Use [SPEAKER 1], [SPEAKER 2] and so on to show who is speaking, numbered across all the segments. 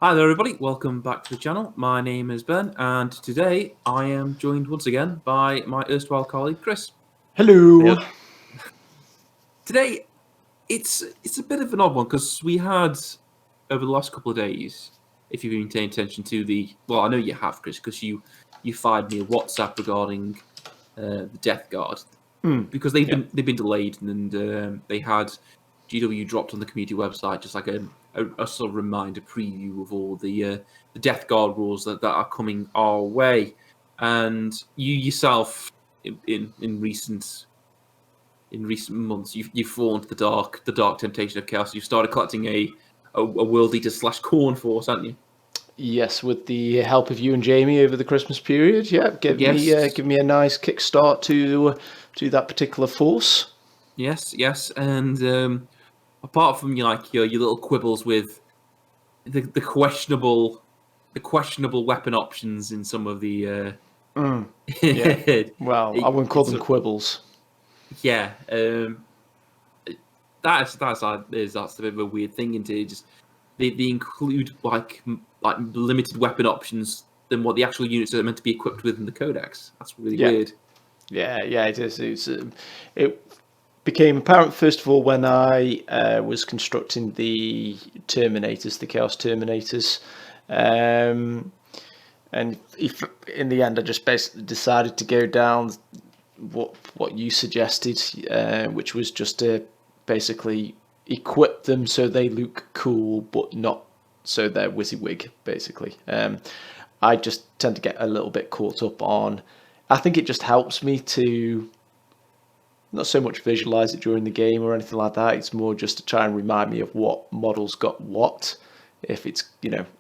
[SPEAKER 1] Hi there, everybody. Welcome back to the channel. My name is Ben, and today I am joined once again by my erstwhile colleague, Chris.
[SPEAKER 2] Hello.
[SPEAKER 1] Today, it's a bit of an odd one because we had, over the last couple of days, if you've been paying attention to I know you have, Chris, because you fired me a WhatsApp regarding the Death Guard, because they've been delayed and they had GW dropped on the community website just like a sort of reminder preview of all the Death Guard rules that are coming our way. And you yourself, in recent months, you've fallen to the dark temptation of chaos. You've started collecting a World Eater / Corn force, haven't you?
[SPEAKER 2] Yes, with the help of you and Jamie over the Christmas period, give me a nice kickstart to that particular force.
[SPEAKER 1] Yes, and apart from your little quibbles with the questionable weapon options in some of the
[SPEAKER 2] Yeah. Well, I wouldn't call them quibbles.
[SPEAKER 1] Yeah, that's a bit of a weird thing. Into just they include like limited weapon options than what the actual units are meant to be equipped with in the codex. That's really weird.
[SPEAKER 2] Yeah, it is. It became apparent first of all when I was constructing the Terminators, the Chaos Terminators. And if in the end I just basically decided to go down what you suggested, which was just to basically equip them so they look cool, but not so they're WYSIWYG, basically. I just tend to get a little bit caught up on. I think it just helps me to not so much visualize it during the game or anything like that. It's more just to try and remind me of what models got what, if it's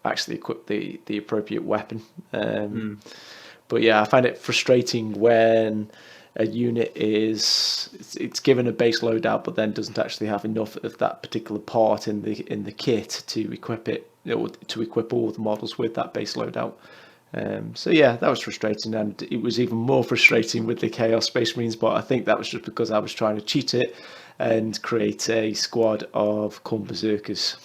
[SPEAKER 2] actually equipped the appropriate weapon. But yeah, I find it frustrating when a unit it's given a base loadout, but then doesn't actually have enough of that particular part in the kit to equip it, or to equip all the models with that base loadout. So yeah, that was frustrating, and it was even more frustrating with the Chaos Space Marines. But I think that was just because I was trying to cheat it and create a squad of Khorne Berserkers.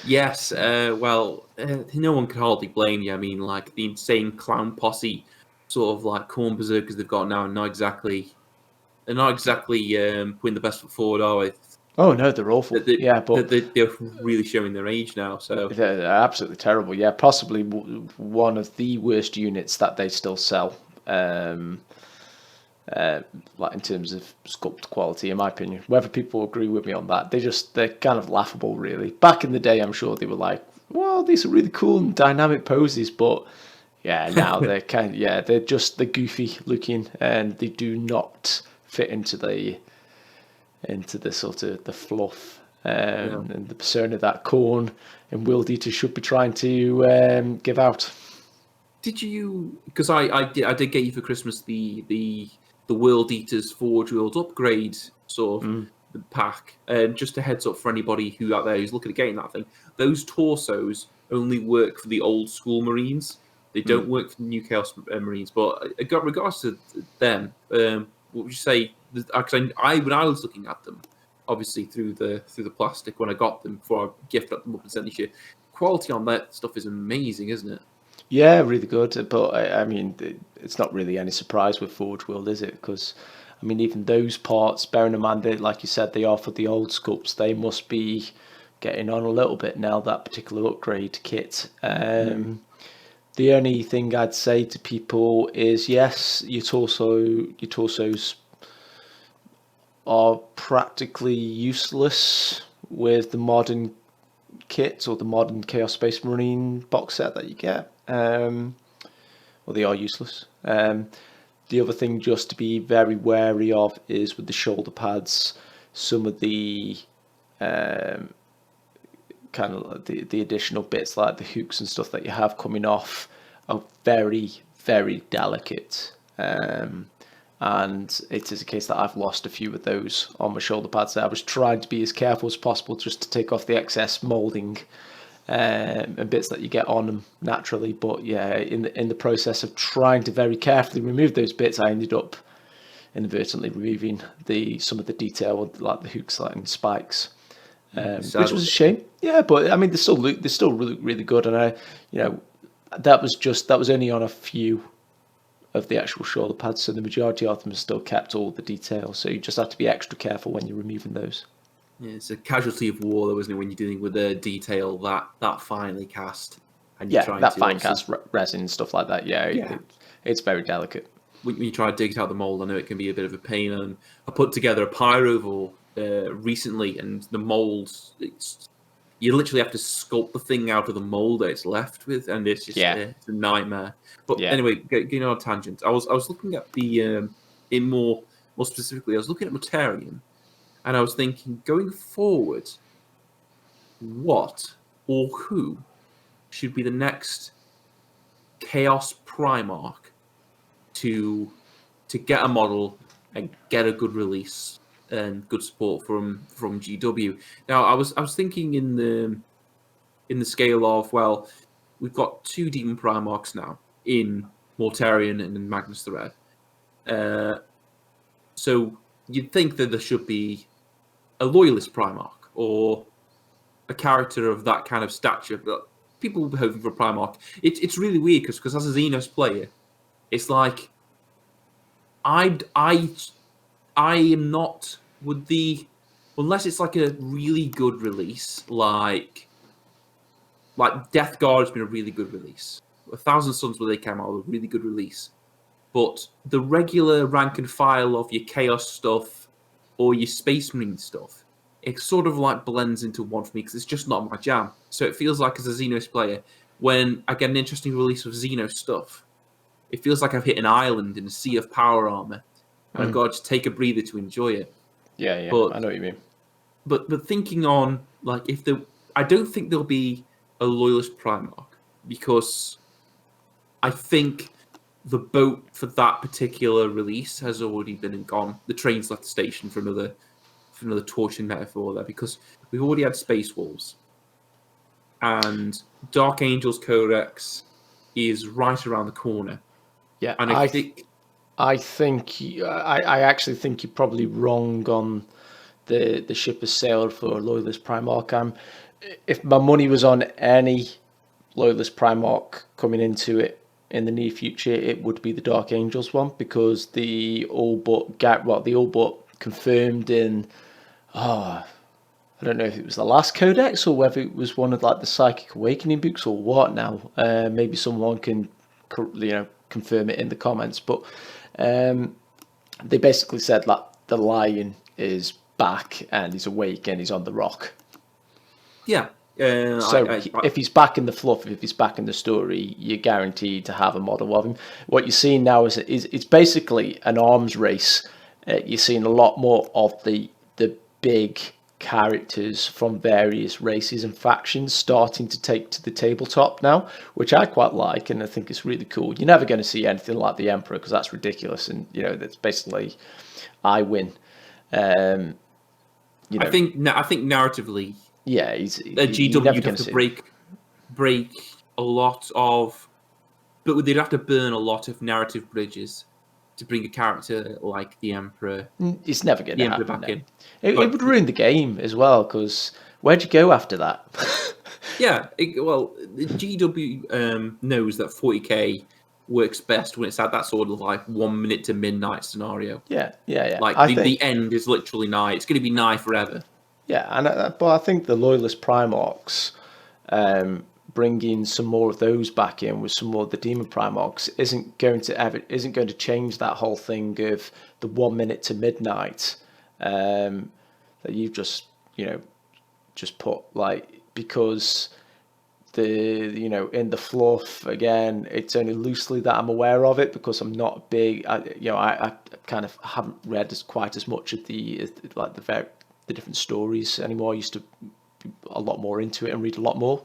[SPEAKER 1] Yes, no one can hardly blame you. I mean, like the insane clown posse, sort of like Khorne Berserkers they've got now, they're not exactly putting the best foot forward, are they?
[SPEAKER 2] Oh no, they're awful. But
[SPEAKER 1] they're really showing their age now. So
[SPEAKER 2] they're absolutely terrible. Yeah, possibly one of the worst units that they still sell. Like in terms of sculpt quality, in my opinion. Whether people agree with me on that, they're kind of laughable, really. Back in the day, I'm sure they were like, well, these are really cool and dynamic poses, but yeah, now they're they're goofy looking, and they do not fit into the sort of the fluff and the persona that Khorne and World Eater should be trying to give out.
[SPEAKER 1] Did you? Because I did get you for Christmas the World Eaters Forge World upgrade sort of pack. Just a heads up for anybody who out there who's looking at getting that thing. Those torsos only work for the old school Marines. They don't work for the new Chaos Marines. But regards to them, what would you say? Because I when I was looking at them, obviously through the plastic when I got them before I gifted them up and sent this year, quality on that stuff is amazing, isn't it?
[SPEAKER 2] Yeah, really good. But I mean, it's not really any surprise with Forge World, is it? Because I mean, even those parts, bearing in mind that, like you said, they are for the old sculpts, they must be getting on a little bit now, that particular upgrade kit. The only thing I'd say to people is, yes, your torsos are practically useless with the modern kit or the modern Chaos Space Marine box set that you get. Well, they are useless. The other thing just to be very wary of is with the shoulder pads, some of the kind of the additional bits like the hooks and stuff that you have coming off are very, very delicate. And it is a case that I've lost a few of those on my shoulder pads. I was trying to be as careful as possible just to take off the excess moulding and bits that you get on them naturally. But yeah, in the process of trying to very carefully remove those bits, I ended up inadvertently removing some of the detail, like the hooks and spikes. which was a shame. Yeah, but I mean, they still look really good, and that was only on a few of the actual shoulder pads, so the majority of them have still kept all the details. So you just have to be extra careful when you're removing those.
[SPEAKER 1] Yeah, it's a casualty of war, though, isn't it? When you're dealing with a detail that finely cast, and you're trying
[SPEAKER 2] that
[SPEAKER 1] to
[SPEAKER 2] fine cast resin and stuff like that. Yeah. It's very delicate.
[SPEAKER 1] When you try to dig it out the mold, I know it can be a bit of a pain. And I put together a pyroval recently, and the mold, you literally have to sculpt the thing out of the mold that it's left with, and it's just it's a nightmare. But anyway, getting on a tangent, I was looking at the in more specifically, I was looking at Mortarion, and I was thinking, going forward, what or who should be the next Chaos Primarch to get a model and get a good release and good support from GW. Now, I was thinking in the scale of, well, we've got 2 Demon Primarchs now in Mortarion and in Magnus the Red. So you'd think that there should be a Loyalist Primarch or a character of that kind of stature. But people will be hoping for a Primarch. It's really weird because as a Xenos player, it's like I am not with the, unless it's like a really good release, like Death Guard has been a really good release. 1,000 Suns where they came out with a really good release. But the regular rank and file of your Chaos stuff or your Space Marine stuff, it sort of like blends into one for me because it's just not my jam. So it feels like as a Xenos player, when I get an interesting release of Xenos stuff, it feels like I've hit an island in a sea of power armor, and I've got to just take a breather to enjoy it.
[SPEAKER 2] Yeah,
[SPEAKER 1] but,
[SPEAKER 2] I know what you mean.
[SPEAKER 1] But thinking on, like, I don't think there'll be a Loyalist Primarch, because I think the boat for that particular release has already been and gone. The train's left the station for another torching metaphor there, because we've already had Space Wolves, and Dark Angels Codex is right around the corner.
[SPEAKER 2] Yeah,
[SPEAKER 1] and
[SPEAKER 2] I actually think you're probably wrong on the ship has sailed for Loyalist Primarch. If my money was on any Loyalist Primarch coming into it in the near future, it would be the Dark Angels one, because the all but confirmed in I don't know if it was the last codex or whether it was one of like the Psychic Awakening books or what now. Maybe someone can confirm it in the comments, but they basically said that the lion is back and he's awake and he's on the rock.
[SPEAKER 1] Yeah.
[SPEAKER 2] If he's back in the fluff, if he's back in the story, you're guaranteed to have a model of him. What you're seeing now is it's basically an arms race. You're seeing a lot more of the big characters from various races and factions starting to take to the tabletop now, which I quite like, and I think it's really cool. You're never going to see anything like the Emperor, because that's ridiculous, and that's basically I win.
[SPEAKER 1] I think narratively, GW would have to break a lot of, but they'd have to burn a lot of narrative bridges to bring a character like the Emperor.
[SPEAKER 2] It's never going to happen. Back in. It would ruin the game as well, because where'd you go after that?
[SPEAKER 1] GW knows that 40k works best when it's at that sort of like 1 minute to midnight scenario.
[SPEAKER 2] Yeah.
[SPEAKER 1] Like the end is literally nigh. It's going to be nigh forever.
[SPEAKER 2] Yeah, but I think the Loyalist Primarchs, bringing some more of those back in with some more of the Demon Primarchs isn't going to change that whole thing of the 1 minute to midnight that you've just put, like, because in the fluff, again, it's only loosely that I'm aware of it, because I'm not big. I kind of haven't read quite as much of the different stories anymore. I used to be a lot more into it and read a lot more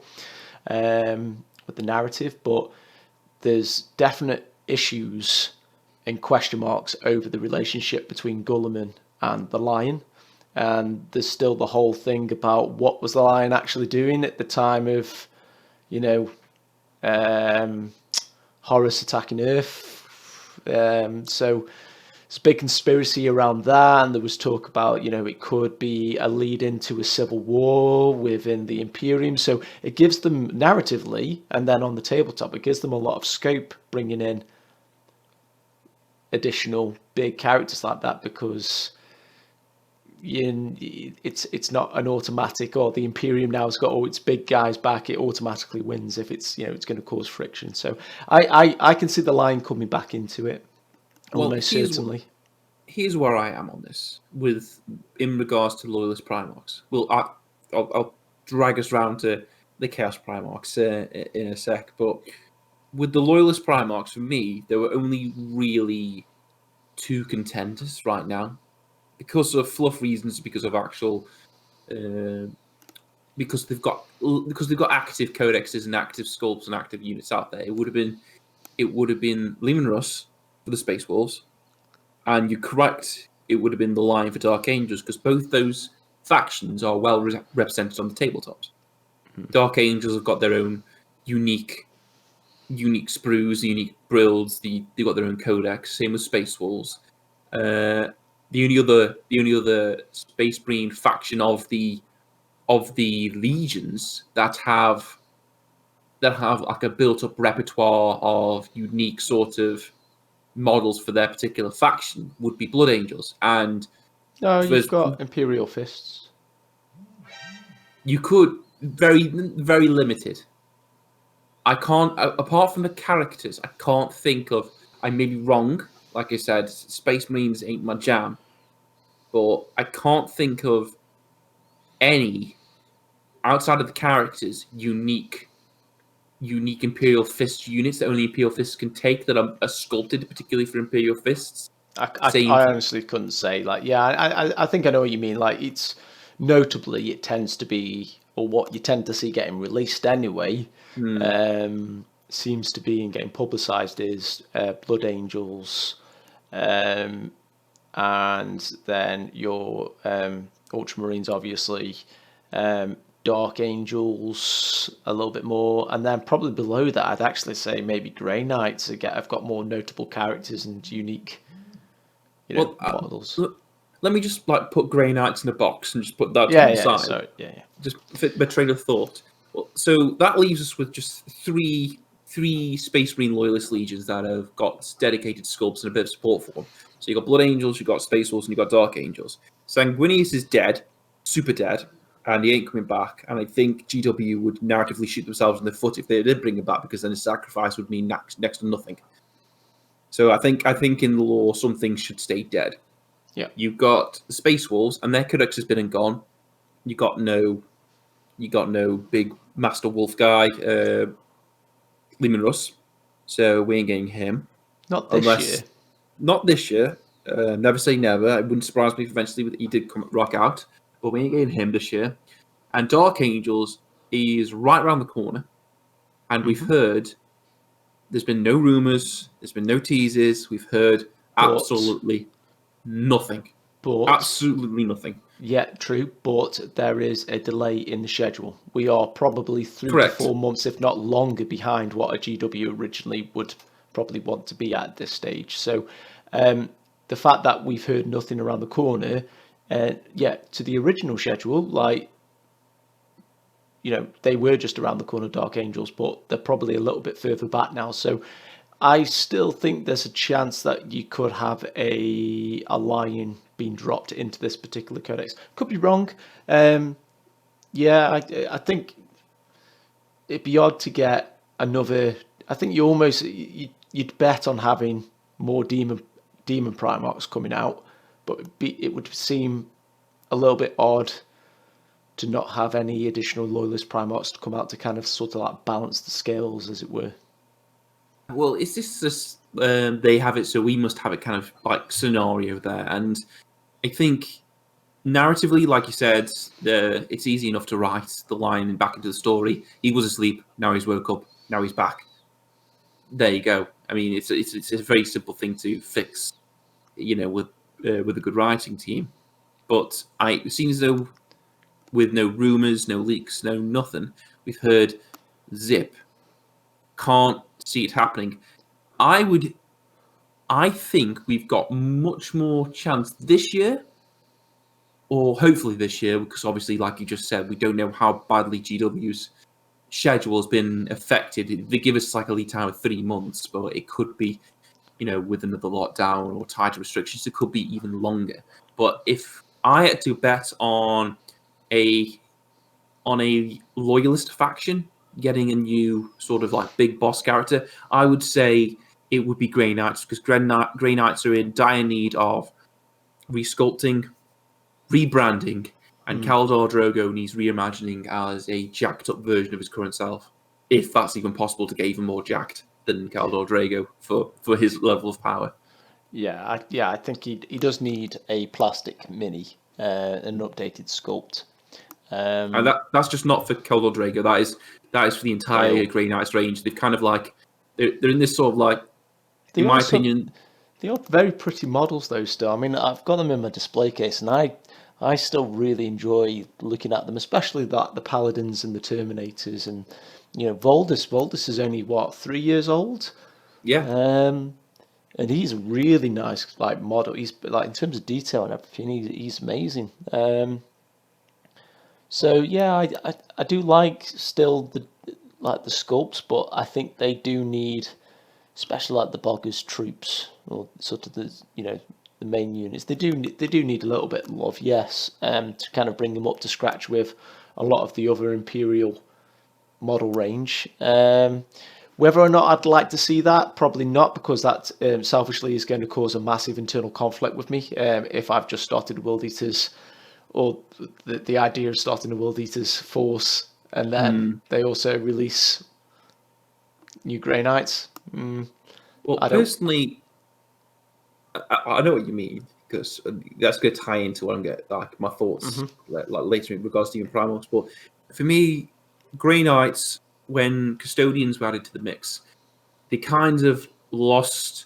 [SPEAKER 2] with the narrative, but there's definite issues and question marks over the relationship between Gulliman and the lion, and there's still the whole thing about what was the lion actually doing at the time of Horus attacking Earth. So It's a big conspiracy around that, and there was talk about, it could be a lead into a civil war within the Imperium. So it gives them narratively, and then on the tabletop, it gives them a lot of scope bringing in additional big characters like that, because it's not an automatic, or the Imperium now has got all its big guys back, it automatically wins if it's going to cause friction. So I can see the line coming back into it, almost certainly.
[SPEAKER 1] Here's where I am on this in regards to Loyalist Primarchs. Well, I'll drag us round to the Chaos Primarchs in a sec, but with the Loyalist Primarchs, for me, there were only really two contenders right now, because of fluff reasons, because of actual, because they've got active codexes and active sculpts and active units out there. It would have been Leman Russ for the Space Wolves, and you're correct, it would have been the Lion for Dark Angels, because both those factions are well represented on the tabletops. Dark Angels have got their own unique sprues, unique builds. They've got their own codex. Same with Space Wolves. The only other Space Marine faction of the legions that have like a built up repertoire of unique sort of models for their particular faction would be Blood Angels. And
[SPEAKER 2] no, you've got Imperial Fists.
[SPEAKER 1] You could very limited. I can't, apart from the characters, I can't think of. I may be wrong. Like I said, Space Marines ain't my jam, but I can't think of any outside of the characters unique Imperial Fist units that only Imperial Fists can take, that are sculpted particularly for Imperial Fists.
[SPEAKER 2] I honestly couldn't say. I think I know what you mean. It's notably, it tends to be, or what you tend to see getting released anyway, seems to be and getting publicised is Blood Angels, and then your Ultramarines, obviously, Dark Angels a little bit more, and then probably below that, I'd actually say maybe Grey Knights have got more notable characters and unique models.
[SPEAKER 1] Let me just put Grey Knights in a box and just put that to the side.
[SPEAKER 2] So,
[SPEAKER 1] just fit my train of thought. Well, so that leaves us with just three Space Marine Loyalist legions that have got dedicated sculpts and a bit of support for them. So you got Blood Angels, you got Space Wolves, and you got Dark Angels. Sanguinius is dead, super dead, and he ain't coming back. And I think GW would narratively shoot themselves in the foot if they did bring him back, because then his sacrifice would mean next to nothing. So I think in the lore, some things should stay dead.
[SPEAKER 2] Yeah.
[SPEAKER 1] You've got the Space Wolves, and their codex has been and gone. You got no big Master Wolf guy, Leman Russ. So we ain't getting him.
[SPEAKER 2] Not this year.
[SPEAKER 1] Not this year. Never say never. It wouldn't surprise me if eventually he did come rock out, but we ain't getting him this year. And Dark Angels is right around the corner, and we've heard. There's been no rumors. There's been no teasers. We've heard absolutely nothing. Absolutely nothing.
[SPEAKER 2] Yeah, true. But there is a delay in the schedule. We are probably 3 to 4 months, if not longer, behind what a GW originally would probably want to be at this stage. So the fact that we've heard nothing around the corner, to the original schedule, they were just around the corner, Dark Angels, but they're probably a little bit further back now. So I still think there's a chance that you could have a lion being dropped into this particular codex. Could be wrong. I think it'd be odd to get another. I think you'd bet on having more demon Primarchs coming out, but it would seem a little bit odd to not have any additional Loyalist Primarchs to come out to kind of sort of balance the scales, as it were.
[SPEAKER 1] Well, is this just they have it, so we must have it kind of scenario there? And I think narratively, like you said, it's easy enough to write the line back into the story. He was asleep, now he's woke up, now he's back. There you go. I mean, it's a very simple thing to fix, with a good writing team. But it seems though, with no rumors, no leaks, no nothing, we've heard zip. Can't see it happening. I would I think we've got much more chance this year, or hopefully this year, because obviously, like you just said, we don't know how badly GW's schedule has been affected. They give us like a lead time of 3 months, but it could be, with another lockdown or tighter restrictions, it could be even longer. But if I had to bet a loyalist faction getting a new sort of like big boss character, I would say it would be Grey Knights, because Grey Knights are in dire need of resculpting, rebranding, and Khaldor Drogo needs reimagining as a jacked up version of his current self, if that's even possible to get even more jacked than Khaldor Drogo for his level of power.
[SPEAKER 2] I think he does need a plastic mini, an updated sculpt.
[SPEAKER 1] And that's just not for Khaldor Drogo. That is for the entire Grey Knights range. They've kind of like they're in this sort of like, in my opinion,
[SPEAKER 2] they are very pretty models though. Still, I mean, I've got them in my display case, and I still really enjoy looking at them, especially the Paladins and the Terminators, and Voldus. Voldus is only what, 3 years old.
[SPEAKER 1] Yeah.
[SPEAKER 2] And he's a really nice like model. He's like, in terms of detail and everything, he's amazing. So yeah, I do like still the sculpts, but I think they do need, especially like the Boggers troops or sort of the the main units. They do need a little bit of love, yes, to kind of bring them up to scratch with a lot of the other Imperial model range. Whether or not I'd like to see that, probably not, because that selfishly is going to cause a massive internal conflict with me if I've just started World Eaters, or the idea of starting a World Eaters force, and then they also release new Grey Knights.
[SPEAKER 1] Well, personally, I know what you mean, because that's going to tie into what I'm getting, like my thoughts like later in regards to even Primarchs. But for me, Grey Knights, when Custodians were added to the mix, they kind of lost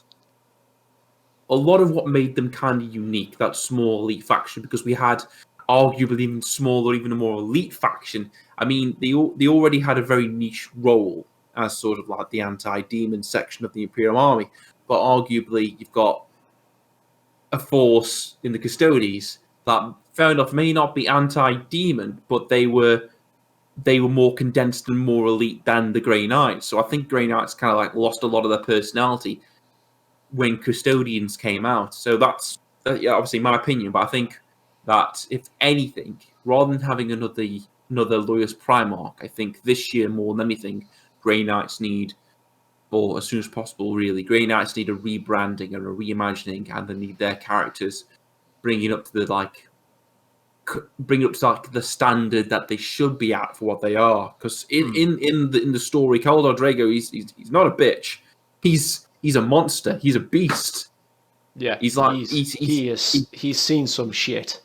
[SPEAKER 1] a lot of what made them kind of unique, that small elite faction, because we had arguably even smaller, even a more elite faction. I mean, they already had a very niche role as sort of like the anti-demon section of the Imperial Army, but arguably you've got a force in the Custodies that, fair enough, may not be anti-demon, but they were more condensed and more elite than the Grey Knights. So I think Grey Knights kind of like lost a lot of their personality when Custodians came out. So that's obviously my opinion, but I think that if anything, rather than having another Loyalist Primarch, I think this year more than anything, Grey Knights need, or as soon as possible, really, Grey Knights need a rebranding and a reimagining, and they need their characters bringing up to the standard that they should be at for what they are. Because in the story, Khaldor Drogo, he's not a bitch. He's a monster. He's a beast.
[SPEAKER 2] Yeah, he's seen some shit.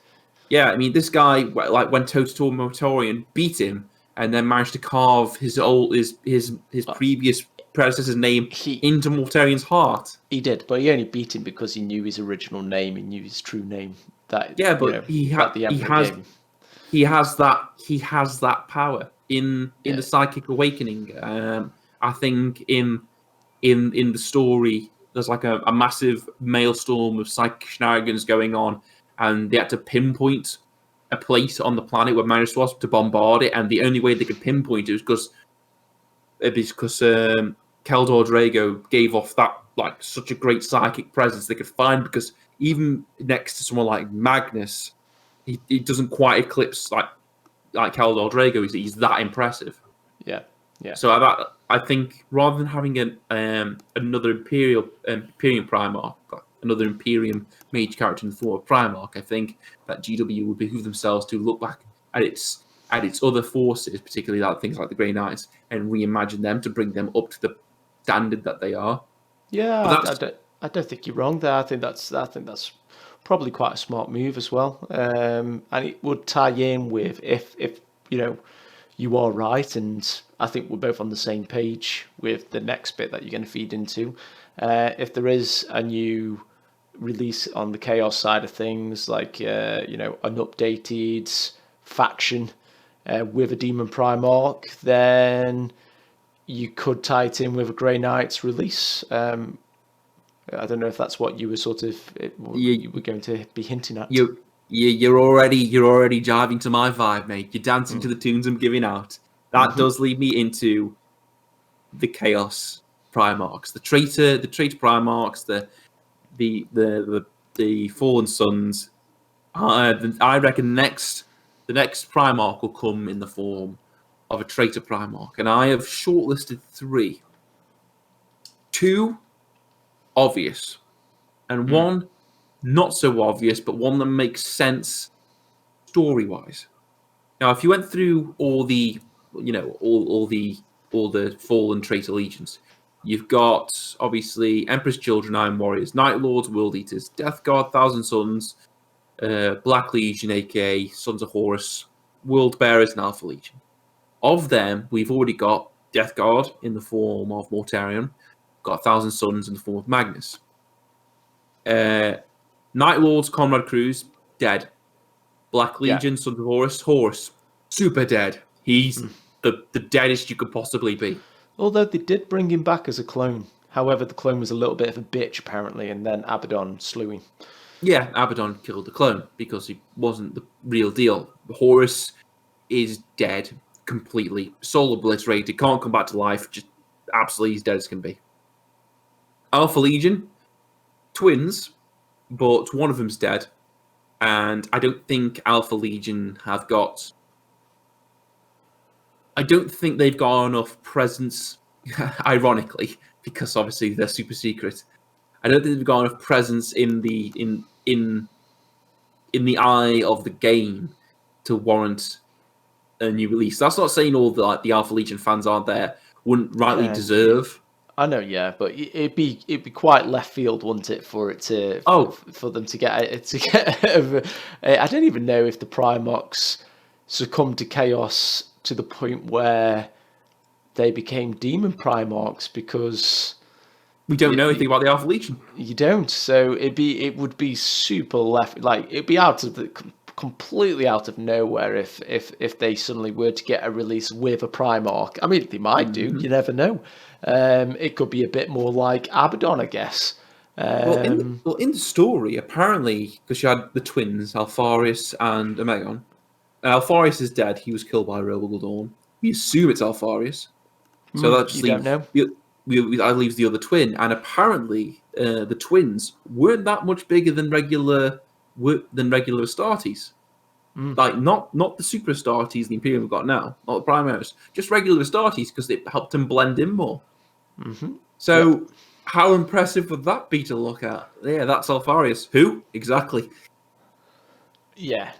[SPEAKER 1] Yeah, I mean, this guy like went toe to toe with Mortorian, beat him, and then managed to carve his previous predecessor's name into Mortarian's heart.
[SPEAKER 2] He did, but he only beat him because he knew his original name. He knew his true name. He
[SPEAKER 1] has that power in the Psychic Awakening. I think in the story, there's like a massive maelstrom of psychic shenanigans going on, and they had to pinpoint a place on the planet where Manus was to bombard it, and the only way they could pinpoint it was because Khaldor Drogo gave off that like such a great psychic presence they could find, because even next to someone like Magnus, he doesn't quite eclipse like Khaldor Drogo. He's that impressive.
[SPEAKER 2] Yeah.
[SPEAKER 1] So I think rather than having another Imperium Primarch, another Imperium mage character in the form of Primarch, I think that GW would behoove themselves to look back at its other forces, particularly like things like the Grey Knights, and reimagine them to bring them up to the standard that they are.
[SPEAKER 2] Yeah, I don't think you're wrong there. I think that's probably quite a smart move as well, and it would tie in with if you are right, and I think we're both on the same page with the next bit that you're going to feed into. If there is a new release on the Chaos side of things, like an updated faction with a Demon Primarch, then you could tie it in with a Grey Knights release. I don't know if that's what you were sort of you were going to be hinting at.
[SPEAKER 1] You're already jiving to my vibe, mate. You're dancing to the tunes I'm giving out. That does lead me into the Chaos Primarchs, the traitor Primarchs, the Fallen Sons. I reckon the next Primarch will come in the form of a traitor Primarch, and I have shortlisted 3. 2 obvious, and 1 not so obvious, but one that makes sense story-wise. Now, if you went through all the, all the fallen traitor legions, you've got obviously Emperor's Children, Iron Warriors, Night Lords, World Eaters, Death Guard, Thousand Sons, Black Legion, aka Sons of Horus, World Bearers, and Alpha Legion. Of them, we've already got Death Guard in the form of Mortarion, got Thousand Sons in the form of Magnus. Night Lords, Conrad Cruz, dead. Black Legion, Sons of Horus, super dead. He's the deadest you could possibly be.
[SPEAKER 2] Although they did bring him back as a clone. However, the clone was a little bit of a bitch, apparently, and then Abaddon slew him.
[SPEAKER 1] Yeah, Abaddon killed the clone because he wasn't the real deal. Horus is dead completely. Soul obliterated, can't come back to life, just absolutely as dead as can be. Alpha Legion, twins, but one of them's dead. And I don't think Alpha Legion have got... I don't think they've got enough presence, ironically, because obviously they're super secret. I don't think they've got enough presence in the eye of the game to warrant a new release. That's not saying all the Alpha Legion fans aren't there, wouldn't rightly deserve.
[SPEAKER 2] I know, yeah, but it'd be quite left field, wouldn't it, for it to for them to get I don't even know if the Primarchs succumbed to chaos to the point where they became demon Primarchs, because
[SPEAKER 1] we don't know anything about the Alpha Legion.
[SPEAKER 2] You don't, so it would be super left, like it'd be completely out of nowhere if they suddenly were to get a release with a Primarch. I mean, they might do. You never know. It could be a bit more like Abaddon, I guess.
[SPEAKER 1] In the story, apparently, because you had the twins, Alpharius and Omegon. Alpharius is dead. He was killed by Rogal Dawn. We assume it's Alpharius. So that just
[SPEAKER 2] don't know.
[SPEAKER 1] That leaves the other twin. And apparently, the twins weren't that much bigger than regular Astartes. Like, not the Super Astartes the Imperium have got now, not the Primaris, just regular Astartes, because it helped them blend in more. So, how impressive would that be to look at? Yeah, that's Alpharius. Who? Exactly.
[SPEAKER 2] Yeah.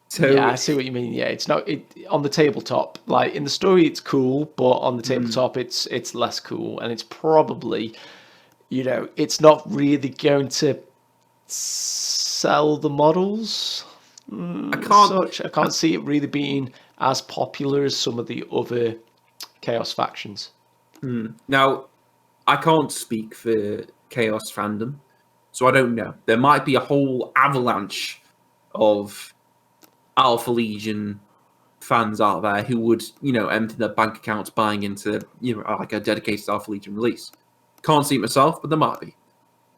[SPEAKER 1] So,
[SPEAKER 2] yeah, I see what you mean. Yeah, it's not on the tabletop. Like in the story, it's cool, but on the tabletop, it's less cool, and it's probably, it's not really going to sell the models. I can't see it really being as popular as some of the other Chaos factions.
[SPEAKER 1] Now, I can't speak for Chaos fandom, so I don't know. There might be a whole avalanche of Alpha Legion fans out there who would, empty their bank accounts buying into, like a dedicated Alpha Legion release. Can't see it myself, but there might be.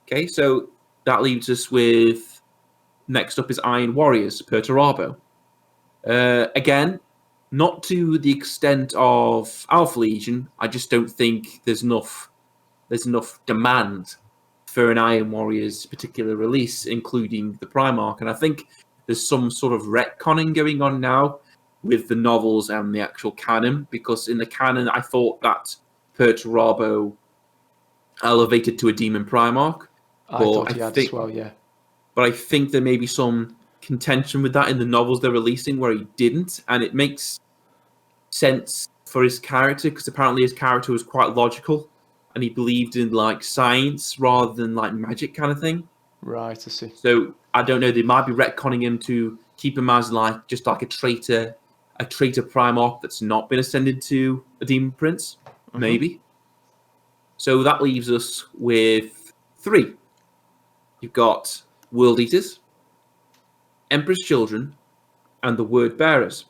[SPEAKER 1] Okay, so that leaves us with, next up is Iron Warriors, Perturabo. Again, not to the extent of Alpha Legion. I just don't think there's enough demand for an Iron Warriors particular release, including the Primarch. And I think there's some sort of retconning going on now with the novels and the actual canon, because in the canon, I thought that Perturabo elevated to a demon Primarch.
[SPEAKER 2] I thought he had as well, yeah.
[SPEAKER 1] But I think there may be some contention with that in the novels they're releasing where he didn't, and it makes sense for his character, because apparently his character was quite logical, and he believed in like science rather than like magic kind of thing.
[SPEAKER 2] Right, I see.
[SPEAKER 1] So I don't know. They might be retconning him to keep him as just like a traitor Primarch that's not been ascended to a demon prince, maybe. So that leaves us with 3. You've got World Eaters, Emperor's Children, and the Word Bearers.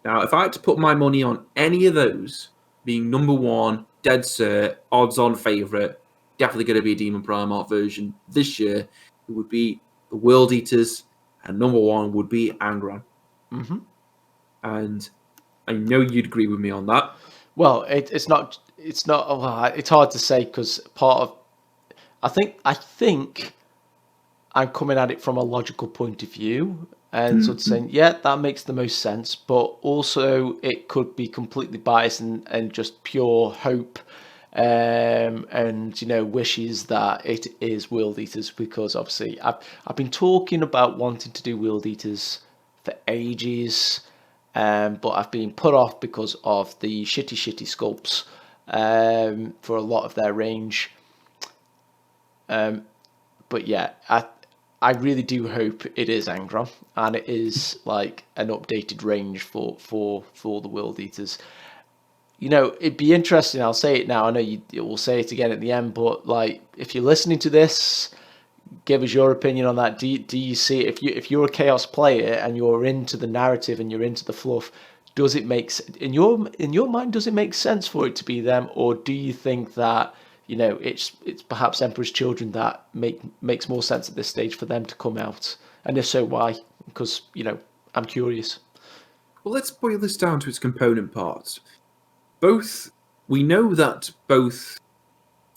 [SPEAKER 1] Now, if I had to put my money on any of those being number 1, dead cert, odds-on favourite, definitely going to be a Demon Primarch version this year. It would be the World Eaters, and number 1 would be Angron.
[SPEAKER 2] Mm-hmm.
[SPEAKER 1] And I know you'd agree with me on that.
[SPEAKER 2] Well, it's not. It's not. It's hard to say because part of. I think I'm coming at it from a logical point of view and sort of saying, yeah, that makes the most sense. But also, it could be completely biased and just pure hope and wishes that it is World Eaters, because obviously I've been talking about wanting to do World Eaters for ages, but I've been put off because of the shitty sculpts for a lot of their range. But yeah, I really do hope it is Angron and it is like an updated range for the World Eaters. It'd be interesting. I'll say it now. I know you will say it again at the end, but like, if you're listening to this, give us your opinion on that. Do you see, if you're a Chaos player and you're into the narrative and you're into the fluff, does it make in your mind, does it make sense for it to be them, or do you think that it's perhaps Emperor's Children that makes more sense at this stage for them to come out, and if so, why? Because I'm curious.
[SPEAKER 1] Well, let's boil this down to its component parts. We know that both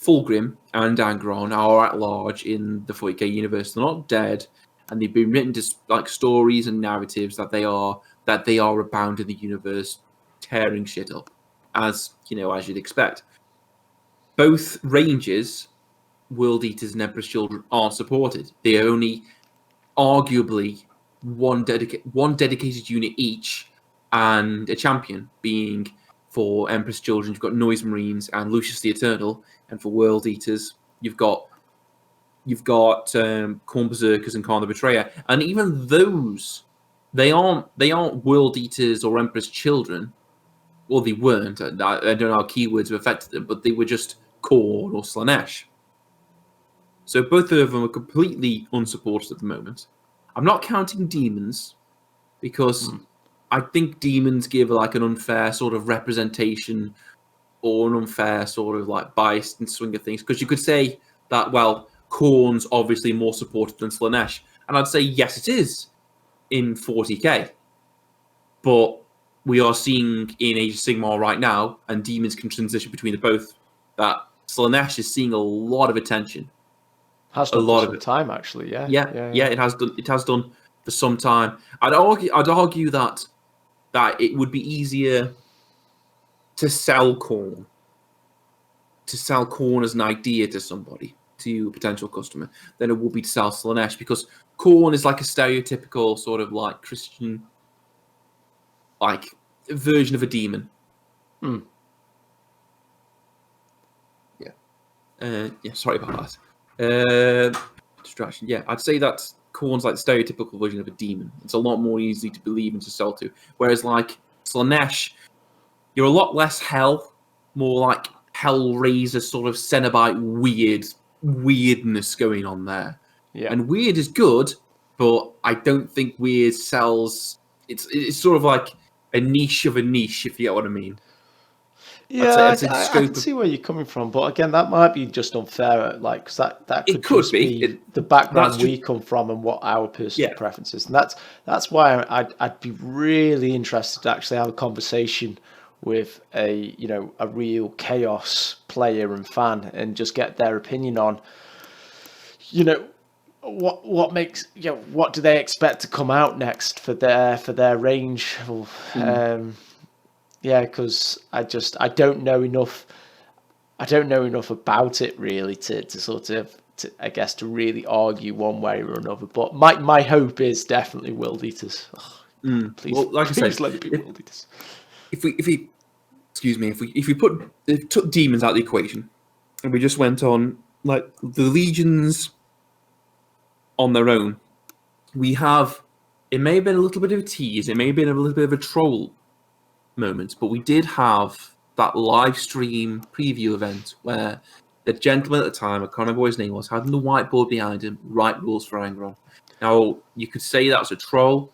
[SPEAKER 1] Fulgrim and Angron are at large in the 40k universe. They're not dead, and they've been written to like stories and narratives that they are abound in the universe, tearing shit up, as you'd expect. Both ranges, World Eaters and Emperor's Children, are supported. They are only arguably one dedicated unit each, and a champion. Being for Emperor's Children, you've got Noise Marines and Lucius the Eternal, and for World Eaters, you've got Khorne Berserkers and Khorne the Betrayer. And even those, they aren't World Eaters or Emperor's Children. Well, they weren't. I don't know how keywords have affected them, but they were just Khorne or Slaanesh. So both of them are completely unsupported at the moment. I'm not counting demons, because I think demons give like an unfair sort of representation, or an unfair sort of like biased and swing of things. Because you could say that, well, Khorne's obviously more supported than Slaanesh, and I'd say yes, it is in 40k. But we are seeing in Age of Sigmar right now, and demons can transition between the both, that Slaanesh is seeing a lot of attention.
[SPEAKER 2] Has done for some time, actually. Yeah,
[SPEAKER 1] it has done. It has done for some time. I'd argue that it would be easier to sell Khorne as an idea to somebody, to a potential customer, than it would be to sell Slaanesh, because Khorne is like a stereotypical sort of like Christian, like version of a demon. Yeah. Sorry about that. Distraction. Yeah, I'd say that Khorne's like the stereotypical version of a demon. It's a lot more easy to believe and to sell to. Whereas like Slaanesh, you're a lot less hell, more like Hellraiser sort of Cenobite weirdness going on there.
[SPEAKER 2] Yeah.
[SPEAKER 1] And weird is good, but I don't think weird sells. It's sort of like a niche of a niche, if you get what I mean.
[SPEAKER 2] Yeah, I can see where you're coming from, but again, that might be just unfair, like, because that could just be the background we come from and what our personal preferences, and that's why I'd be really interested to actually have a conversation with a real Chaos player and fan, and just get their opinion on what makes what do they expect to come out next for their range. Yeah, because I don't know enough. I don't know enough about it really to sort of I guess to really argue one way or another. But my hope is definitely World Eaters. Oh, please,
[SPEAKER 1] well, like
[SPEAKER 2] please
[SPEAKER 1] I said,
[SPEAKER 2] let it be World Eaters.
[SPEAKER 1] If we took demons out of the equation, and we just went on like the legions on their own, we have. It may have been a little bit of a tease. It may have been a little bit of a troll moment, but we did have that live stream preview event where the gentleman at the time, I can't remember what his name was, had on the whiteboard behind him, write rules for Angron. Now, you could say that's a troll,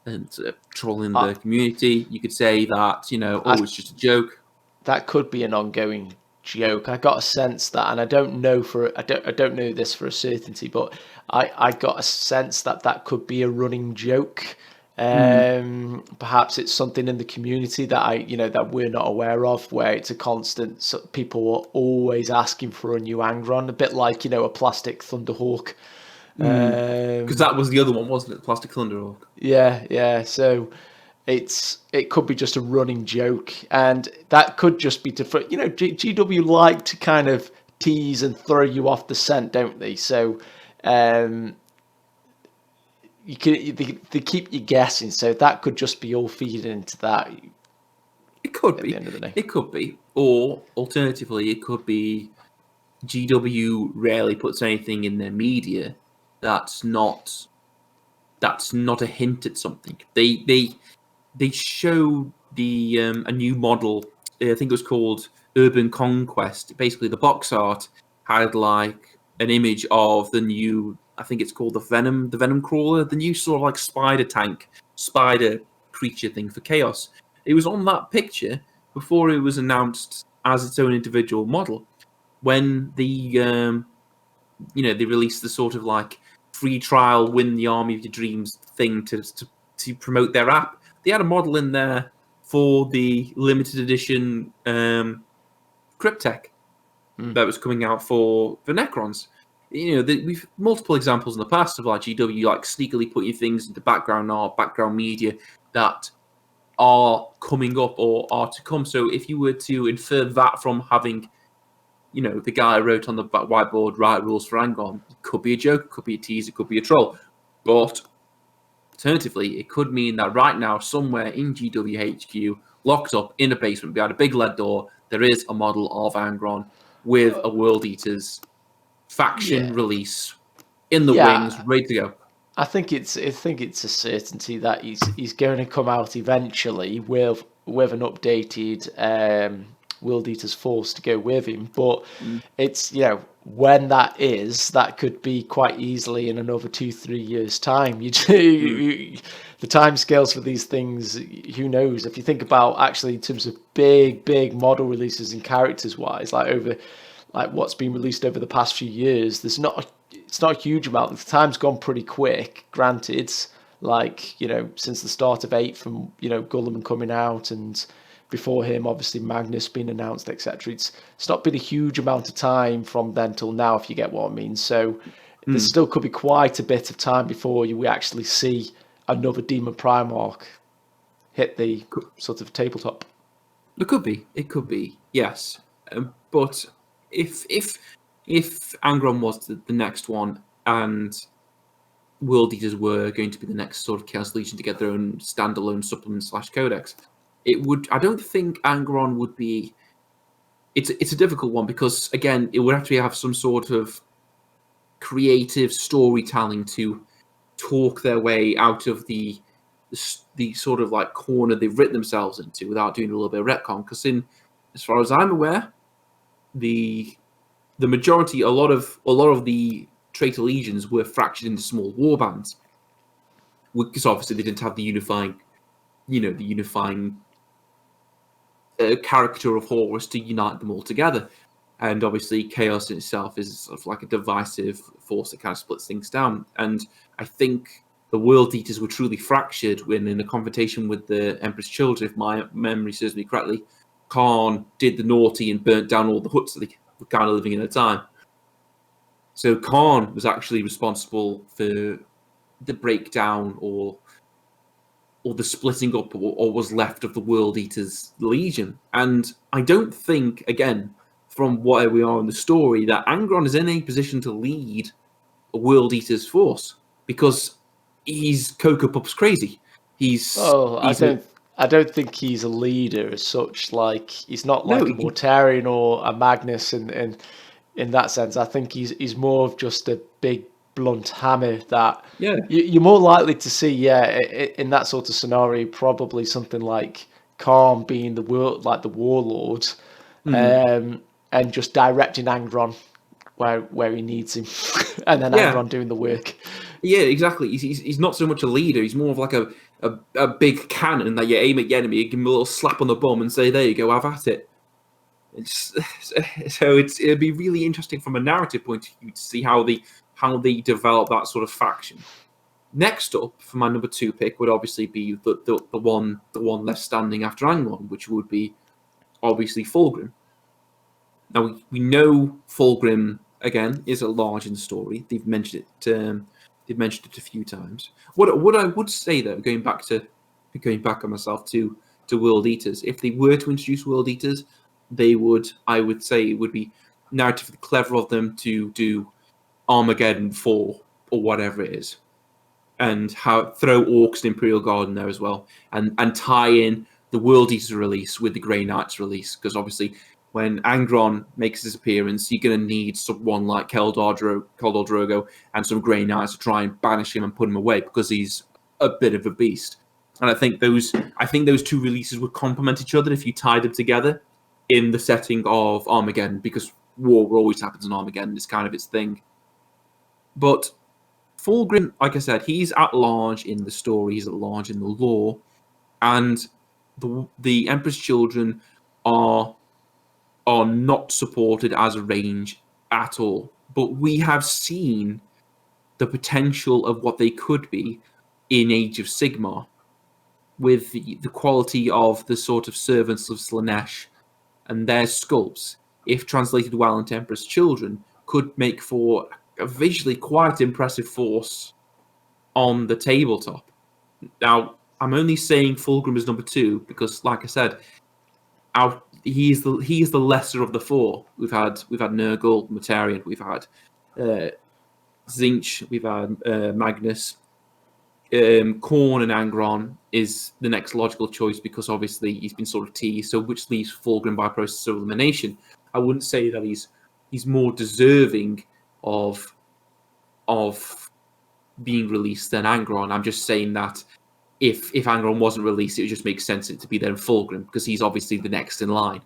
[SPEAKER 1] and trolling the community. You could say that, it's just a joke.
[SPEAKER 2] That could be an ongoing joke. I got a sense that, and I don't know this for a certainty, but I got a sense that that could be a running joke. Perhaps it's something in the community that that we're not aware of, where it's a constant. So people are always asking for a new Angron, a bit like a plastic Thunderhawk.
[SPEAKER 1] Because that was the other one, wasn't it? The Plastic Thunderhawk.
[SPEAKER 2] Yeah. So it could be just a running joke, and that could just be to GW like to kind of tease and throw you off the scent, don't they? So they keep you guessing. So that could just be all feeding into that.
[SPEAKER 1] It could be.
[SPEAKER 2] At the end of the day.
[SPEAKER 1] It could be, or alternatively, it could be GW rarely puts anything in their media that's not a hint at something. They show the a new model. I think it was called Urban Conquest. Basically, the box art had like an image of the new. I think it's called the Venom Crawler, the new sort of like spider creature thing for Chaos. It was on that picture before it was announced as its own individual model. When they released the sort of like free trial, win the army of your dreams thing to promote their app. They had a model in there for the limited edition Cryptek that was coming out for Necrons. We've multiple examples in the past of like GW like sneakily putting things into background art, background media that are coming up or are to come. So if you were to infer that from having, the guy wrote on the whiteboard, "Write rules for Angron," it could be a joke, it could be a tease, it could be a troll. But alternatively, it could mean that right now, somewhere in GWHQ, locked up in a basement behind a big lead door, there is a model of Angron with a World Eaters faction release in the wings, ready to go.
[SPEAKER 2] I think it's a certainty that he's going to come out eventually with an updated World Eaters force to go with him. But it's when that is, that could be quite easily in another 2-3 years' time. The time scales for these things, who knows? If you think about actually in terms of big model releases and characters wise, like what's been released over the past few years, it's not a huge amount. The time's gone pretty quick, granted, since the start of 8 from Guilliman coming out, and before him obviously Magnus being announced, etc. It's not been a huge amount of time from then till now, if you get what I mean. So there still could be quite a bit of time before we actually see another Demon Primarch hit the sort of tabletop.
[SPEAKER 1] It could be, yes. But if Angron was the next one and World Eaters were going to be the next sort of Chaos Legion to get their own standalone supplement / codex, I don't think Angron would be. It's a difficult one because again, it would have to have some sort of creative storytelling to talk their way out of the sort of like corner they've written themselves into without doing a little bit of retcon. Because as far as I'm aware, the majority, a lot of the traitor legions were fractured into small warbands, because obviously they didn't have the unifying character of Horus to unite them all together. And obviously Chaos in itself is sort of like a divisive force that kind of splits things down. And I think the World Eaters were truly fractured when, in a confrontation with the Emperor's Children, if my memory serves me correctly, Khan did the naughty and burnt down all the huts that they were kind of living in at the time. So Khan was actually responsible for the breakdown or the splitting up or was left of the World Eaters Legion. And I don't think, again, from where we are in the story, that Angron is in a position to lead a World Eaters force because he's Cocoa Puff's crazy.
[SPEAKER 2] I don't think he's a leader as such. Like, he's not like a Mortarion or a Magnus in that sense. I think he's more of just a big blunt hammer that you're more likely to see. In that sort of scenario, probably something like Khan being the warlord, and just directing Angron where he needs him, and then Angron doing the work.
[SPEAKER 1] Yeah, exactly. He's not so much a leader. He's more of like a big cannon that you aim at your enemy, give him a little slap on the bum, and say, "There you go, have at it." It's, it'd be really interesting from a narrative point of view to see how they develop that sort of faction. Next up, for my number 2 pick, would obviously be the one left standing after Angron, which would be obviously Fulgrim. Now we know Fulgrim again is at large in the story. They've mentioned it. They've mentioned it a few times. What I would say though, going back on myself to World Eaters, if they were to introduce World Eaters, I would say it would be narratively clever of them to do Armageddon 4 or whatever it is, and throw Orcs and Imperial Guard in there as well, and tie in the World Eaters release with the Grey Knights release, because obviously when Angron makes his appearance, you're going to need someone like Keldar Drogo and some Grey Knights to try and banish him and put him away, because he's a bit of a beast. And I think those 2 releases would complement each other if you tied them together in the setting of Armageddon, because war always happens in Armageddon. It's kind of its thing. But Fulgrim, like I said, he's at large in the story, he's at large in the lore, and the Emperor's Children are not supported as a range at all. But we have seen the potential of what they could be in Age of Sigmar, with the quality of the sort of servants of Slaanesh and their sculpts, if translated well into Emperor's Children, could make for a visually quite impressive force on the tabletop. Now, I'm only saying Fulgrim is number 2 because, like I said, he is the lesser of the 4. We've had Nurgle, Mortarion, we've had Zinch, we've had Magnus. Khorne and Angron is the next logical choice because obviously he's been sort of teased, so which leaves Fulgrim by process of elimination. I wouldn't say that he's more deserving of being released than Angron. I'm just saying that if Angron wasn't released, it would just make sense it to be then Fulgrim, because he's obviously the next in line.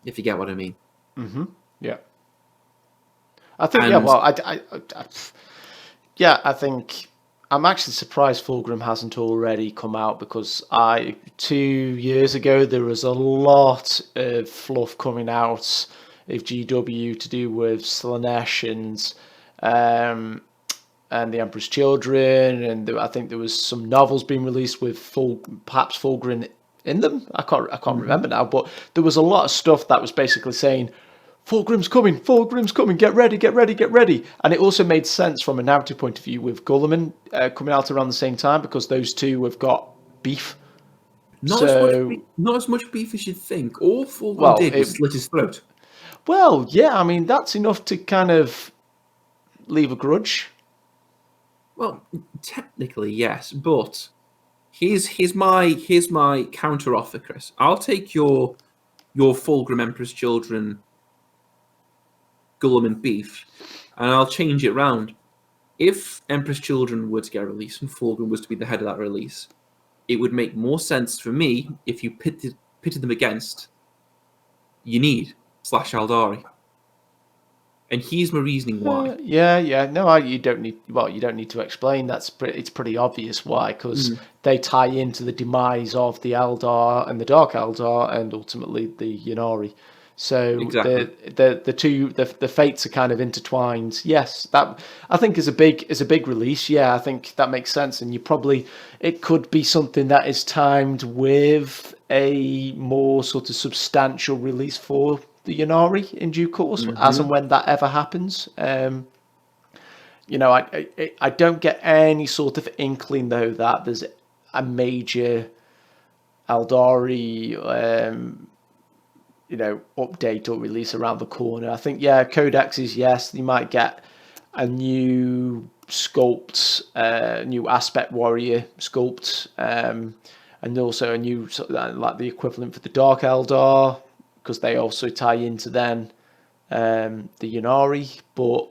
[SPEAKER 1] If you get what I mean.
[SPEAKER 2] Mm-hmm. Yeah. I think I think I'm actually surprised Fulgrim hasn't already come out, because 2 years ago there was a lot of fluff coming out of GW to do with Slaanesh and the Emperor's Children, and I think there was some novels being released with perhaps Fulgrim in them. I can't remember now, but there was a lot of stuff that was basically saying, Fulgrim's coming, get ready. And it also made sense from a narrative point of view with Gulliman coming out around the same time, because those two have got beef.
[SPEAKER 1] Not as much beef as you'd think. All Fulgrim did was slit his throat.
[SPEAKER 2] Well, yeah, I mean, that's enough to kind of leave a grudge.
[SPEAKER 1] Well, technically, yes, but here's my counter offer, Chris. I'll take your Fulgrim Emperor's Children Gulliman beef, and I'll change it round. If Emperor's Children were to get released and Fulgrim was to be the head of that release, it would make more sense for me if you pitted them against Ynede / Aldari. And here's my reasoning why.
[SPEAKER 2] No, you don't need to explain. It's pretty obvious why, because they tie into the demise of the Eldar and the Dark Eldar, and ultimately the Ynnari. So exactly. the fates are kind of intertwined. Yes, that I think is a big release. Yeah, I think that makes sense, and it could be something that is timed with a more sort of substantial release for the Ynnari in due course, as and when that ever happens. I don't get any sort of inkling though that there's a major Eldari update or release around the corner. I think codexes, yes, you might get a new sculpt, new aspect warrior sculpt, and also a new like the equivalent for the Dark Eldar, because they also tie into then the Ynnari. But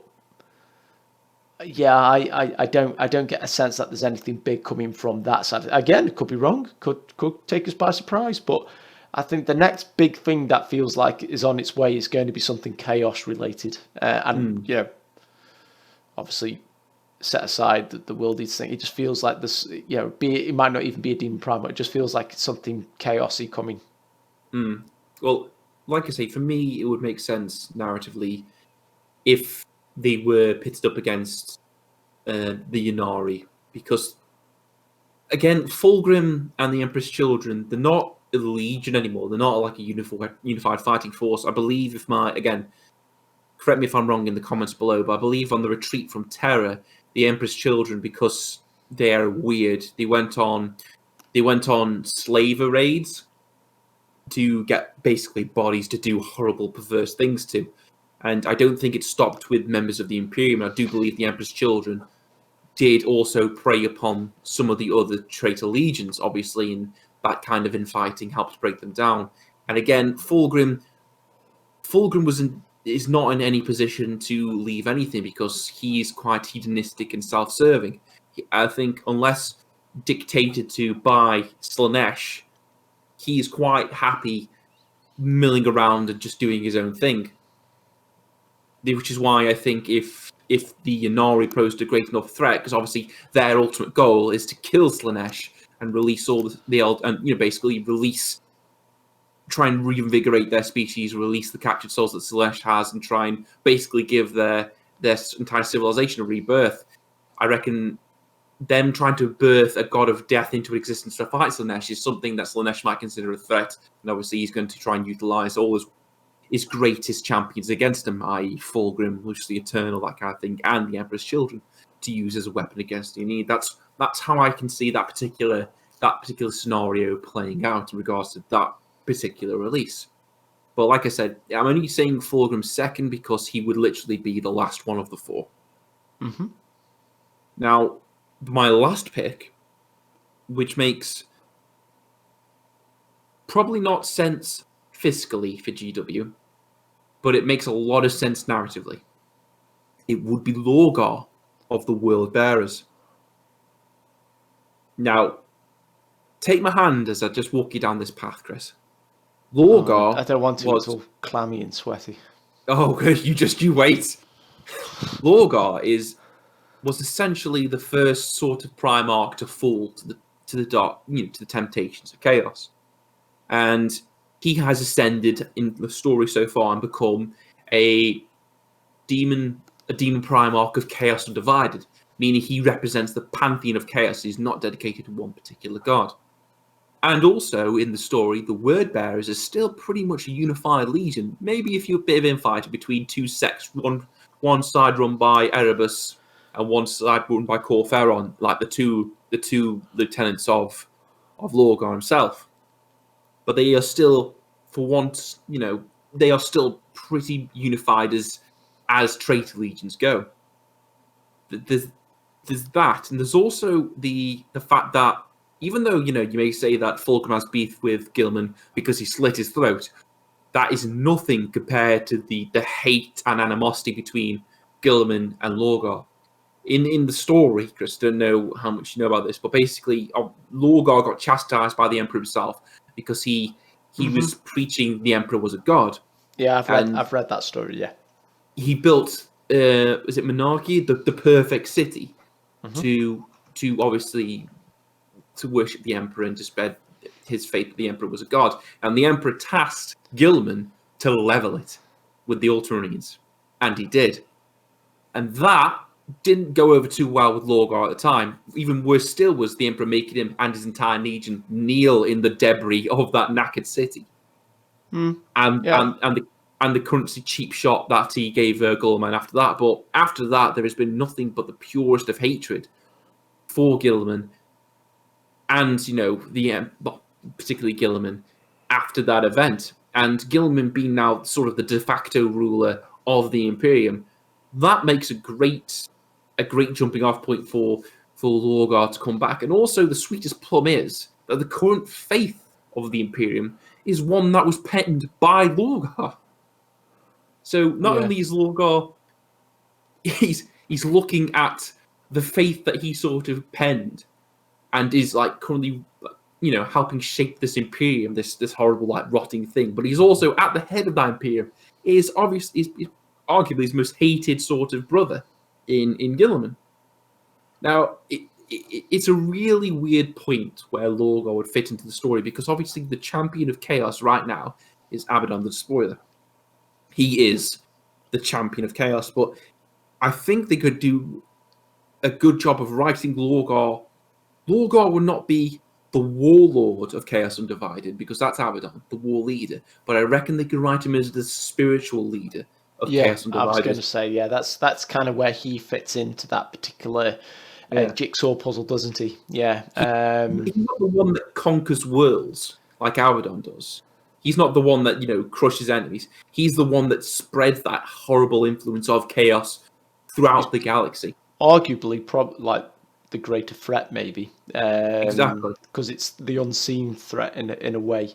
[SPEAKER 2] yeah, I don't get a sense that there's anything big coming from that side. Again, it could be wrong, could take us by surprise, but I think the next big thing that feels like is on its way is going to be something chaos related, and obviously set aside the World Eaters thing. It just feels like this, it might not even be a Demon Primarch. It just feels like it's something chaosy coming.
[SPEAKER 1] Well, like I say, for me, it would make sense narratively if they were pitted up against the Ynnari, because again, Fulgrim and the Emperor's Children, they're not a legion anymore. They're not like a unified fighting force. I believe, correct me if I'm wrong in the comments below, but I believe on the retreat from Terra, the Emperor's Children, because they are weird, they went on slaver raids to get basically bodies to do horrible, perverse things to. And I don't think it stopped with members of the Imperium. I do believe the Emperor's Children did also prey upon some of the other traitor legions, obviously, and that kind of infighting helped break them down. And again, Fulgrim is not in any position to leave anything because he's quite hedonistic and self-serving. I think unless dictated to by Slaanesh, he's quite happy milling around and just doing his own thing. Which is why I think if the Ynnari posed a great enough threat, because obviously their ultimate goal is to kill Slaanesh and release all basically try and reinvigorate their species, release the captured souls that Slaanesh has, and try and basically give their entire civilization a rebirth. I reckon them trying to birth a god of death into existence to fight Slaanesh is something that Slaanesh might consider a threat, and obviously he's going to try and utilize all his greatest champions against him, i.e. Fulgrim, which is the Eternal, that kind of thing, and the Emperor's Children, to use as a weapon against him. That's how I can see that particular scenario playing out in regards to that particular release. But like I said, I'm only saying Fulgrim second because he would literally be the last one of the four.
[SPEAKER 2] Mm-hmm.
[SPEAKER 1] Now, my last pick, which makes probably not sense fiscally for GW, but it makes a lot of sense narratively. It would be Lorgar of the World Bearers. Now, take my hand as I just walk you down this path, Chris. Lorgar.
[SPEAKER 2] I don't want to. It's all clammy and sweaty.
[SPEAKER 1] Oh, good. You wait. Lorgar was essentially the first sort of Primarch to fall to the dark, to the temptations of chaos, and he has ascended in the story so far and become a demon Primarch of Chaos Undivided, meaning he represents the pantheon of chaos. He's not dedicated to one particular god. And also in the story, the Word Bearers are still pretty much a unified legion. Maybe a bit of infighting between two sects, one side run by Erebus and one side run by Corferon, like the two lieutenants of Lorgar himself. But they are still, for once, they are still pretty unified as traitor legions go. There's that, and there's also the fact that even though you may say that Fulgrim has beef with Gilman because he slit his throat, that is nothing compared to the hate and animosity between Gilman and Lorgar. In the story, Chris, don't know how much you know about this, but basically, Lorgar got chastised by the Emperor himself because he was preaching the Emperor was a god.
[SPEAKER 2] Yeah, I've read that story. Yeah,
[SPEAKER 1] he built is it Monarchy, the perfect city, to obviously to worship the Emperor and to spread his faith that the Emperor was a god. And the Emperor tasked Gilman to level it with the Ultramarines, and he did. And that didn't go over too well with Lorgar at the time. Even worse still was the Emperor making him and his entire legion kneel in the debris of that knackered city. And the currency cheap shot that he gave Gilman after that. But after that, there has been nothing but the purest of hatred for Gilman, and particularly Gilman after that event. And Gilman being now sort of the de facto ruler of the Imperium, that makes a great jumping off point for Lorgar to come back. And also the sweetest plum is that the current faith of the Imperium is one that was penned by Lorgar. So not only is Lorgar, he's looking at the faith that he sort of penned and is currently helping shape this Imperium, this horrible rotting thing. But he's also at the head of that Imperium. Is arguably his most hated sort of brother in Gilman. Now it's a really weird point where Lorgar would fit into the story, because obviously the champion of chaos right now is Abaddon the Despoiler. He is the champion of chaos, but I think they could do a good job of writing Lorgar. Lorgar would not be the warlord of Chaos Undivided, because that's Abaddon, the war leader. But I reckon they could write him as the spiritual leader of Chaos Undivided.
[SPEAKER 2] I was going to say, that's kind of where he fits into that particular jigsaw puzzle, doesn't he? Yeah.
[SPEAKER 1] He's not the one that conquers worlds like Abaddon does. He's not the one that, crushes enemies. He's the one that spreads that horrible influence of chaos throughout the galaxy.
[SPEAKER 2] Arguably, like the greater threat, maybe.
[SPEAKER 1] Exactly.
[SPEAKER 2] Because it's the unseen threat in a way.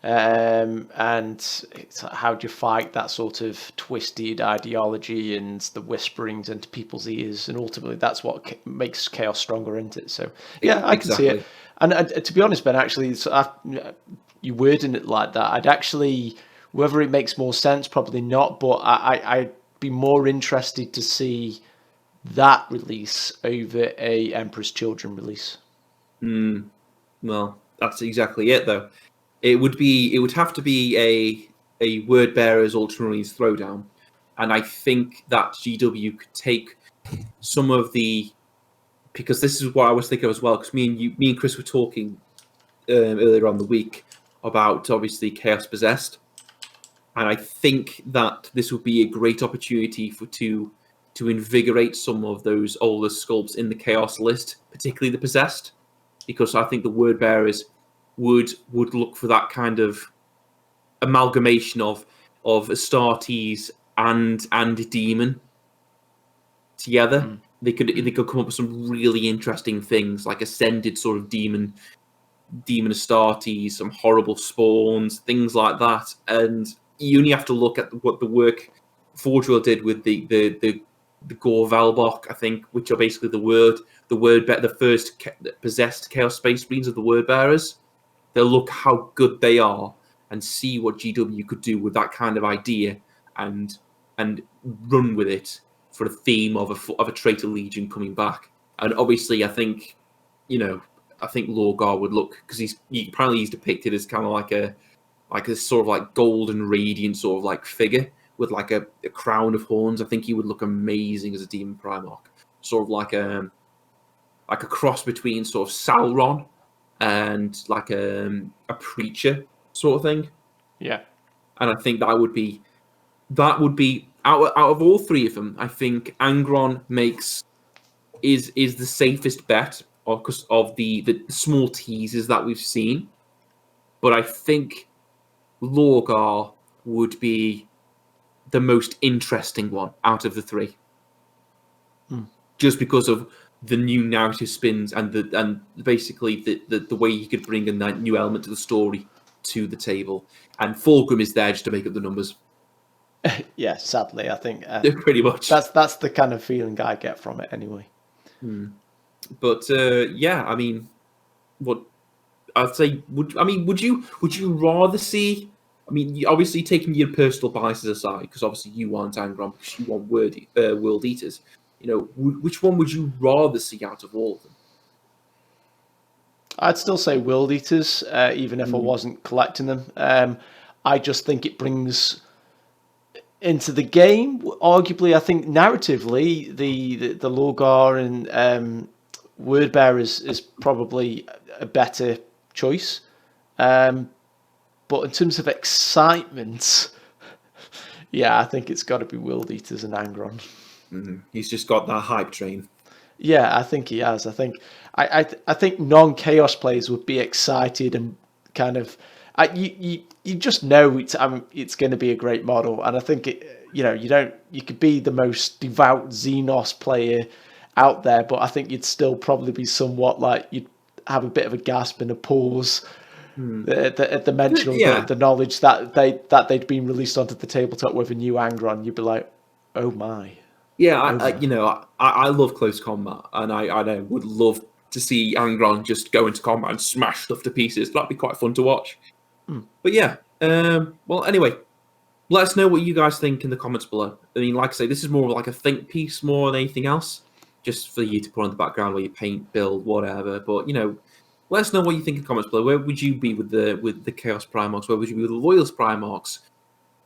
[SPEAKER 2] And it's how do you fight that sort of twisted ideology and the whisperings into people's ears, and ultimately that's what makes chaos stronger, isn't it? So yeah, I can see it. And to be honest, Ben, actually, you wording it like that, I'd actually, whether it makes more sense, probably not, but I'd be more interested to see that release over a Emperor's Children release.
[SPEAKER 1] Well, that's exactly it, though. It would have to be a Word Bearer's Ultramarines Throwdown, and I think that GW could take some of the, because this is what I was thinking of as well, because me and Chris were talking earlier on the week about obviously Chaos Possessed, and I think that this would be a great opportunity to invigorate some of those older sculpts in the Chaos list, particularly the Possessed, because I think the Word Bearers would look for that kind of amalgamation of Astartes and Demon together. They could come up with some really interesting things, like Ascended sort of Demon Astartes, some horrible spawns, things like that. And you only have to look at what the work Forgewell did with the Gore Valbok, I think, which are basically the first possessed Chaos Space Marines of the Word Bearers. They'll look how good they are and see what GW could do with that kind of idea and run with it for a theme of a Traitor Legion coming back. And obviously, I think Lorgar would look, because he's depicted as kind of like a sort of like golden radiant sort of like figure with like a crown of horns. I think he would look amazing as a Demon Primarch, sort of like a cross between sort of Sauron and like a preacher sort of thing.
[SPEAKER 2] Yeah. And
[SPEAKER 1] I think that would be out of all three of them, I think Angron is the safest bet because of the small teasers that we've seen. But I think Lorgar would be the most interesting one out of the three. Just because of the new narrative spins and basically the way he could bring in that new element to the story to the table. And Fulgrim is there just to make up the numbers.
[SPEAKER 2] Yeah, sadly, I think
[SPEAKER 1] pretty much
[SPEAKER 2] that's the kind of feeling I get from it anyway.
[SPEAKER 1] But yeah, I mean, what I'd say, would you rather see? I mean, obviously taking your personal biases aside, because obviously you want Angron, because you want World Eaters. Which one would you rather see out of all of them?
[SPEAKER 2] I'd still say World Eaters, even if I wasn't collecting them. I just think it brings into the game, arguably, I think narratively, the Lorgar and Word Bearers is probably a better choice. But in terms of excitement, yeah, I think it's got to be World Eaters and Angron.
[SPEAKER 1] He's just got that hype train.
[SPEAKER 2] Yeah, I think he has. I think non-chaos players would be excited and kind of you just know it's going to be a great model, and I think you could be the most devout Xenos player out there, but I think you'd still probably be somewhat like you'd have a bit of a gasp and a pause at the mention of the knowledge that they'd been released onto the tabletop with a new Angron. You'd be like, oh my.
[SPEAKER 1] Yeah, I love close combat, and I would love to see Angron just go into combat and smash stuff to pieces. That'd be quite fun to watch. But yeah, well, anyway, let us know what you guys think in the comments below. I mean, like I say, this is more like a think piece more than anything else, just for you to put on the background where you paint, build, whatever. But Let us know what you think in the comments below. Where would you be with the Chaos Primarchs? Where would you be with the Loyalist Primarchs?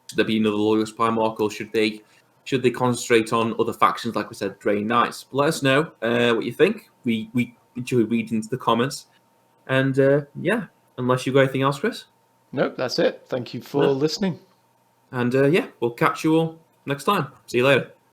[SPEAKER 1] Should there be another Loyalist Primarch, or should they concentrate on other factions, like we said, Drain Knights? But let us know what you think. We enjoy reading the comments. And yeah, unless you've got anything else, Chris?
[SPEAKER 2] Nope, that's it. Thank you for listening.
[SPEAKER 1] And yeah, we'll catch you all next time. See you later.